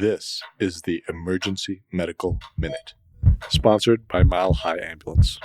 This is the Emergency Medical Minute, sponsored by Mile High Ambulance.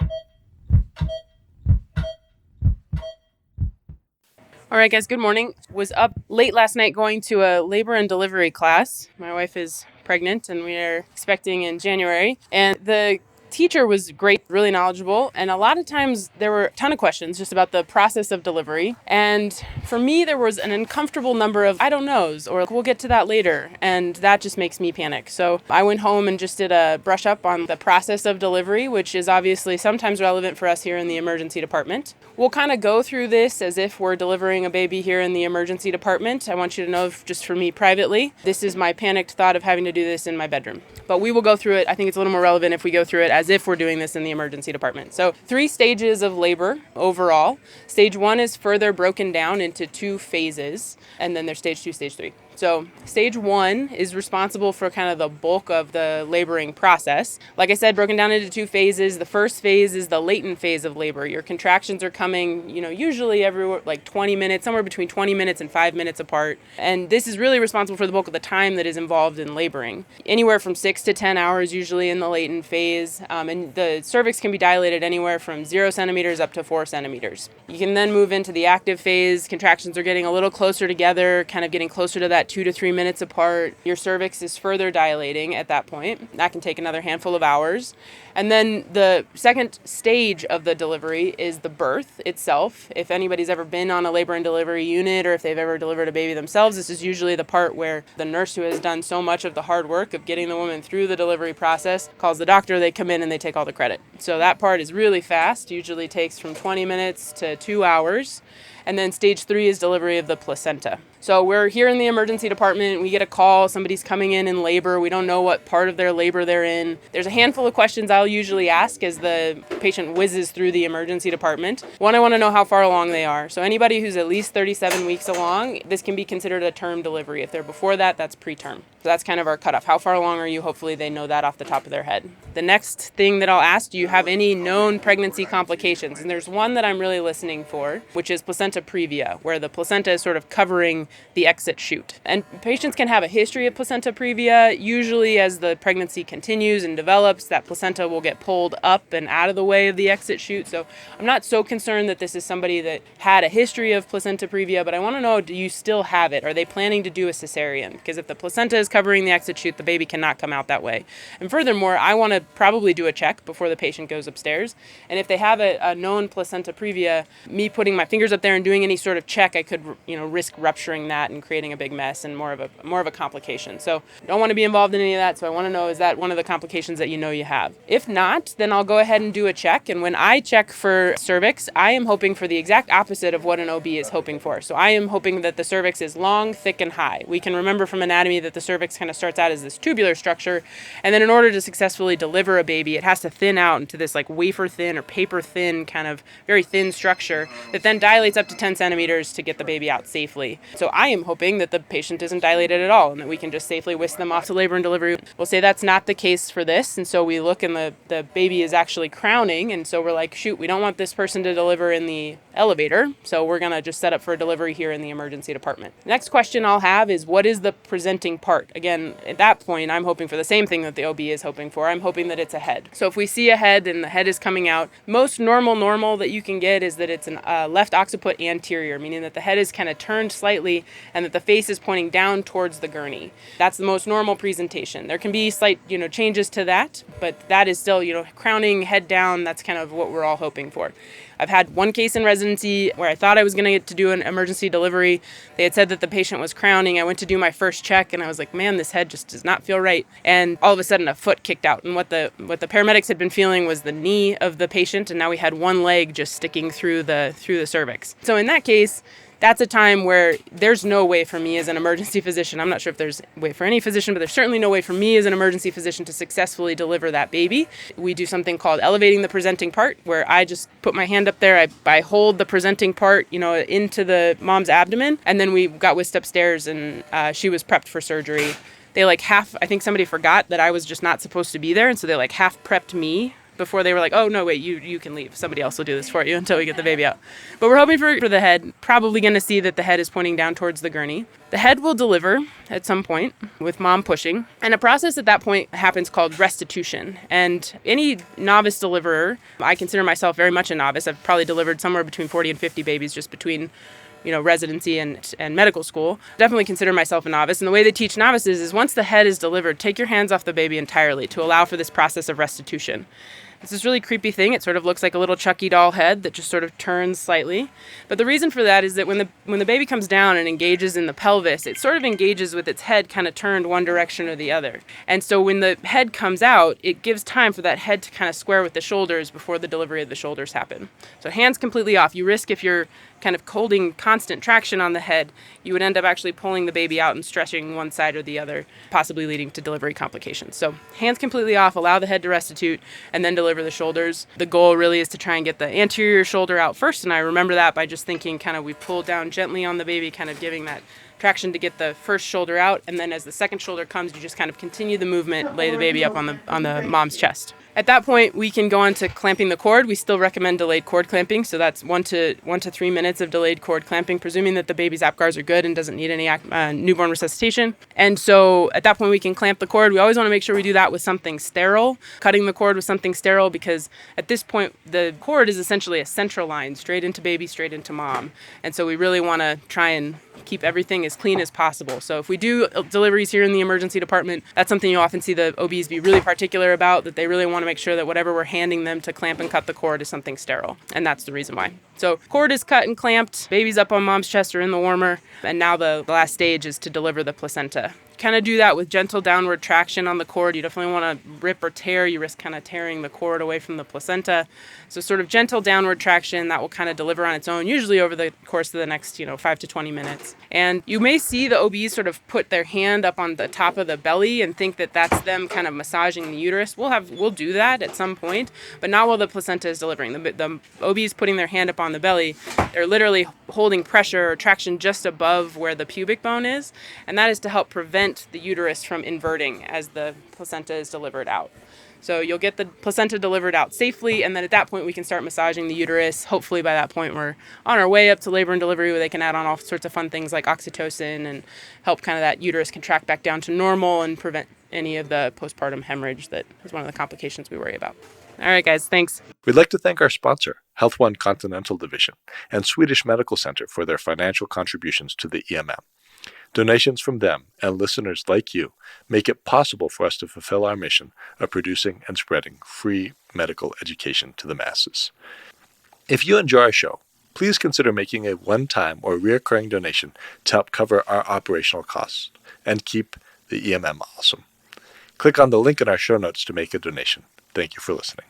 All right, guys, good morning. Was up late last night going to a labor and delivery class. My wife is pregnant and we are expecting in January. And the teacher was great, really knowledgeable. And a lot of times there were a ton of questions just about the process of delivery. And for me, there was an uncomfortable number of I don't knows or we'll get to that later. And that just makes me panic. So I went home and just did a brush up on the process of delivery, which is obviously sometimes relevant for us here in the emergency department. We'll kind of go through this as if we're delivering a baby here in the emergency department. I want you to know, just for me privately, this is my panicked thought of having to do this in my bedroom. But we will go through it. I think it's a little more relevant if we go through it as if we're doing this in the emergency department. So 3 stages of labor overall. Stage 1 is further broken down into 2 phases, and then there's stage 2, stage 3. So stage 1 is responsible for kind of the bulk of the laboring process. Like I said, broken down into 2 phases. The first phase is the latent phase of labor. Your contractions are coming, usually everywhere like 20 minutes, somewhere between 20 minutes and 5 minutes apart. And this is really responsible for the bulk of the time that is involved in laboring. Anywhere from 6 to 10 hours usually in the latent phase. And the cervix can be dilated anywhere from 0 centimeters up to 4 centimeters. You can then move into the active phase. Contractions are getting a little closer together, kind of getting closer to that 2 to 3 minutes apart. Your cervix is further dilating at that point. That can take another handful of hours. And then the second stage of the delivery is the birth itself. If anybody's ever been on a labor and delivery unit or if they've ever delivered a baby themselves, this is usually the part where the nurse who has done so much of the hard work of getting the woman through the delivery process calls the doctor, they come in and they take all the credit. So that part is really fast, usually takes from 20 minutes to 2 hours. And then stage 3 is delivery of the placenta. So we're here in the emergency department. We get a call. Somebody's coming in labor. We don't know what part of their labor they're in. There's a handful of questions I'll usually ask as the patient whizzes through the emergency department. One, I want to know how far along they are. So anybody who's at least 37 weeks along, this can be considered a term delivery. If they're before that, that's preterm. So that's kind of our cutoff. How far along are you? Hopefully they know that off the top of their head. The next thing that I'll ask, do you have any known pregnancy complications? And there's one that I'm really listening for, which is placenta previa, where the placenta is sort of covering the exit chute. And patients can have a history of placenta previa. Usually as the pregnancy continues and develops, that placenta will get pulled up and out of the way of the exit chute. So I'm not so concerned that this is somebody that had a history of placenta previa, but I want to know, do you still have it? Are they planning to do a cesarean? Because if the placenta is covering the exit chute, the baby cannot come out that way. And furthermore, I want to probably do a check before the patient goes upstairs. And if they have a known placenta previa, me putting my fingers up there and doing any sort of check, I could risk rupturing that and creating a big mess and more of a complication. So don't want to be involved in any of that. So I want to know, is that one of the complications that you have? If not, then I'll go ahead and do a check. And when I check for cervix, I am hoping for the exact opposite of what an OB is hoping for. So I am hoping that the cervix is long, thick, and high. We can remember from anatomy that the cervix kind of starts out as this tubular structure. And then in order to successfully deliver a baby, it has to thin out into this like wafer thin or paper thin kind of very thin structure that then dilates up to 10 centimeters to get the baby out safely. So I am hoping that the patient isn't dilated at all and that we can just safely whisk them off to labor and delivery. We'll say that's not the case for this. And so we look and the baby is actually crowning. And so we're like, shoot, we don't want this person to deliver in the elevator. So we're going to just set up for a delivery here in the emergency department. Next question I'll have is, what is the presenting part? Again, at that point, I'm hoping for the same thing that the OB is hoping for. I'm hoping that it's a head. So if we see a head and the head is coming out, most normal that you can get is that it's a left occiput anterior, meaning that the head is kind of turned slightly and that the face is pointing down towards the gurney. That's the most normal presentation. There can be slight, changes to that, but that is still, crowning, head down. That's kind of what we're all hoping for. I've had one case in residency where I thought I was going to get to do an emergency delivery. They had said that the patient was crowning. I went to do my first check and I was like, man, this head just does not feel right. And all of a sudden a foot kicked out. And what the paramedics had been feeling was the knee of the patient. And now we had one leg just sticking through the cervix. So in that case, that's a time where there's no way for me as an emergency physician. I'm not sure if there's a way for any physician, but there's certainly no way for me as an emergency physician to successfully deliver that baby. We do something called elevating the presenting part, where I just put my hand up there, I hold the presenting part, into the mom's abdomen, and then we got whisked upstairs and she was prepped for surgery. They I think somebody forgot that I was just not supposed to be there, and so they half prepped me before they were like, oh, no, wait, you can leave. Somebody else will do this for you until we get the baby out. But we're hoping for the head. Probably going to see that the head is pointing down towards the gurney. The head will deliver at some point with mom pushing. And a process at that point happens called restitution. And any novice deliverer, I consider myself very much a novice. I've probably delivered somewhere between 40 and 50 babies just between residency and medical school. Definitely consider myself a novice. And the way they teach novices is once the head is delivered, take your hands off the baby entirely to allow for this process of restitution. It's this really creepy thing. It sort of looks like a little Chucky doll head that just sort of turns slightly. But the reason for that is that when the baby comes down and engages in the pelvis, it sort of engages with its head kind of turned one direction or the other. And so when the head comes out, it gives time for that head to kind of square with the shoulders before the delivery of the shoulders happen. So hands completely off. You risk if you're kind of holding constant traction on the head, you would end up actually pulling the baby out and stretching one side or the other, possibly leading to delivery complications. So hands completely off, allow the head to restitute, and then deliver the shoulders. The goal really is to try and get the anterior shoulder out first, and I remember that by just thinking kind of we pull down gently on the baby, kind of giving that traction to get the first shoulder out, and then as the second shoulder comes, you just kind of continue the movement, lay the baby up on the mom's chest. At that point, we can go on to clamping the cord. We still recommend delayed cord clamping, so that's 1 to 3 minutes of delayed cord clamping, presuming that the baby's APGARs are good and doesn't need any newborn resuscitation. And so at that point, we can clamp the cord. We always want to make sure we do that with something sterile, cutting the cord with something sterile, because at this point, the cord is essentially a central line, straight into baby, straight into mom. And so we really want to try and keep everything as clean as possible. So if we do deliveries here in the emergency department, that's something you often see the OBs be really particular about, that they really want to make sure that whatever we're handing them to clamp and cut the cord is something sterile. And that's the reason why. So cord is cut and clamped, baby's up on mom's chest or in the warmer, and now the last stage is to deliver the placenta. Kind of do that with gentle downward traction on the cord. You definitely want to rip or tear. You risk kind of tearing the cord away from the placenta. So sort of gentle downward traction that will kind of deliver on its own, usually over the course of the next 5 to 20 minutes. And you may see the OBs sort of put their hand up on the top of the belly and think that that's them kind of massaging the uterus. We'll do that at some point, but not while the placenta is delivering. The OBs putting their hand up on the belly, they're literally holding pressure or traction just above where the pubic bone is, and that is to help prevent the uterus from inverting as the placenta is delivered out. So you'll get the placenta delivered out safely, and then at that point we can start massaging the uterus. Hopefully by that point we're on our way up to labor and delivery, where they can add on all sorts of fun things like oxytocin and help kind of that uterus contract back down to normal and prevent any of the postpartum hemorrhage that is one of the complications we worry about. All right, guys, thanks. We'd like to thank our sponsor, Health One Continental Division, and Swedish Medical Center for their financial contributions to the EMM. Donations from them and listeners like you make it possible for us to fulfill our mission of producing and spreading free medical education to the masses. If you enjoy our show, please consider making a one-time or recurring donation to help cover our operational costs and keep the EMM awesome. Click on the link in our show notes to make a donation. Thank you for listening.